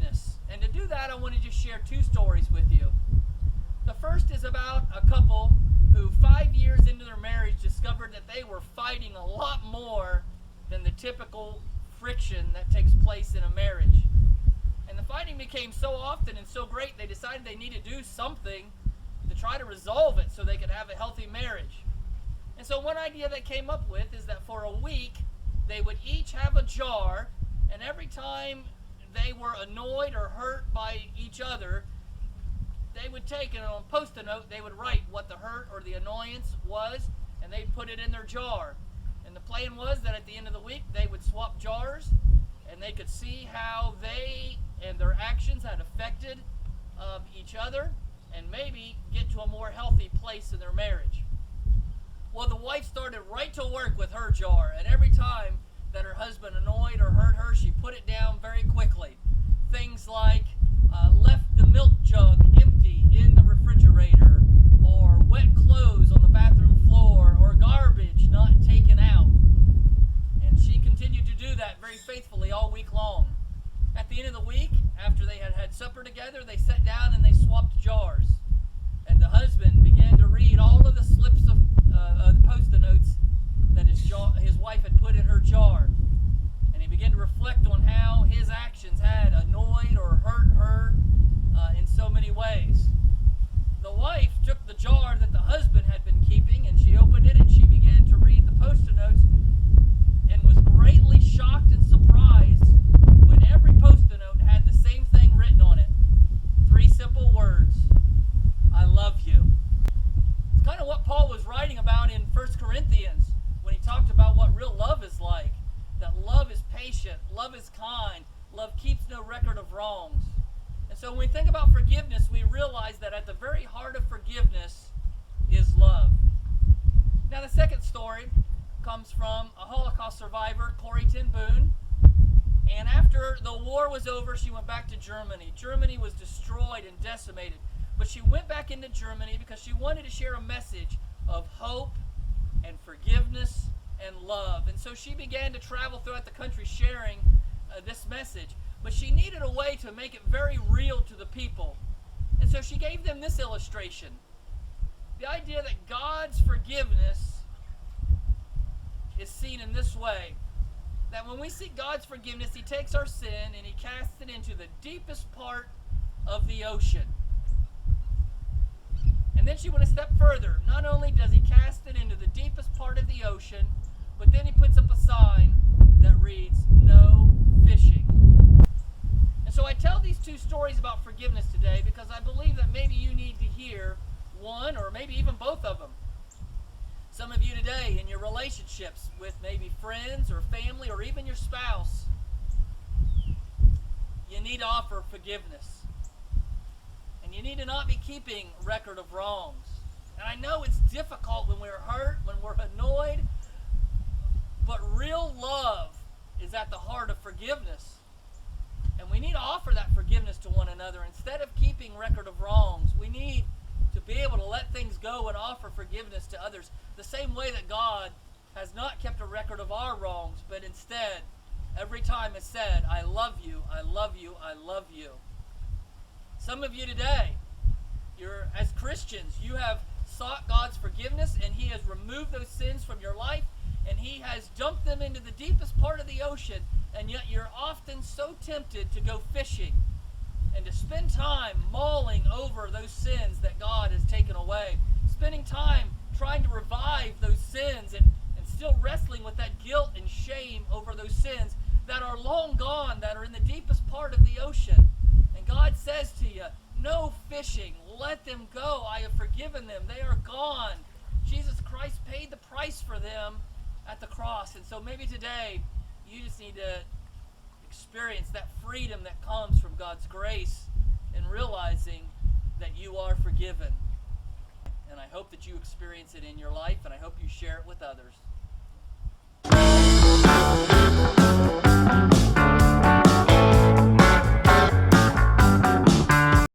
forgiveness. And to do that, I want to just share two stories with you. The first is about a couple who 5 years into their marriage discovered that they were fighting a lot more than the typical friction that takes place in a marriage. And the fighting became so often and so great, they decided they needed to do something to try to resolve it so they could have a healthy marriage. And so one idea they came up with is that for a week, they would each have a jar, and every time they were annoyed or hurt by each other, they would take, and on a post-it note, they would write what the hurt or the annoyance was, and they'd put it in their jar. And the plan was that at the end of the week, they would swap jars, and they could see how they and their actions had affected each other, and maybe get to a more healthy place in their marriage. Well, the wife started right to work with her jar, and every time that her husband annoyed or hurt her, she put it down very quickly. Things like left the milk jug empty in the refrigerator, or wet clothes on the bathroom floor, or garbage not taken out. And she continued to do that very faithfully all week long. At the end of the week, after they had had supper together, they sat down and they swapped jars. And the husband began to read all of the slips of the post-it notes that his wife had put in her jar. And he began to reflect on how his actions had annoyed or hurt her in so many ways. The wife took the jar that the husband had been keeping, and she opened it and she began to read the post-it notes, and was greatly shocked and surprised when every post-it note had the same thing written on it. 3 simple words: I love you. It's kind of what Paul was writing about in 1 Corinthians when he talked about what real love is like. That love is patient, love is kind, love keeps no record of wrongs. And so when we think about forgiveness, we realize that at the very heart of forgiveness is love. Now, the second story comes from a Holocaust survivor, Corrie ten Boom. And after the war was over, she went back to Germany. Germany was destroyed and decimated. But she went back into Germany because she wanted to share a message of hope and forgiveness and love. And so she began to travel throughout the country sharing this message. But she needed a way to make it very real to the people. And so she gave them this illustration. The idea that God's forgiveness is seen in this way. That when we seek God's forgiveness, He takes our sin and He casts it into the deepest part of the ocean. And then she went a step further. Not only does He cast it into the deepest part of the ocean, but then He puts up a sign that reads, "No fishing." And so I tell these two stories about forgiveness today because I believe that maybe you need to hear one or maybe even both of them. Some of you today in your relationships with maybe friends or family or even your spouse, you need to offer forgiveness. And you need to not be keeping record of wrongs. And I know it's difficult when we're hurt, when we're annoyed, but real love is at the heart of forgiveness. And we need to offer that forgiveness to one another. Instead of keeping record of wrongs, we need to be able to let things go and offer forgiveness to others. The same way that God has not kept a record of our wrongs, but instead, every time has said, "I love you, I love you, I love you." Some of you today, as Christians, you have sought God's forgiveness and He has removed those sins from your life and He has dumped them into the deepest part of the ocean, and yet you're often so tempted to go fishing and to spend time mulling over those sins that God has taken away, spending time trying to revive those sins and still wrestling with that guilt and shame over those sins that are long gone, that are in the deepest part of the ocean. And God says to you, "No fishing, let them go. I have forgiven them. They are gone." Jesus Christ paid the price for them at the cross. And so maybe today you just need to experience that freedom that comes from God's grace and realizing that you are forgiven. And I hope that you experience it in your life, and I hope you share it with others.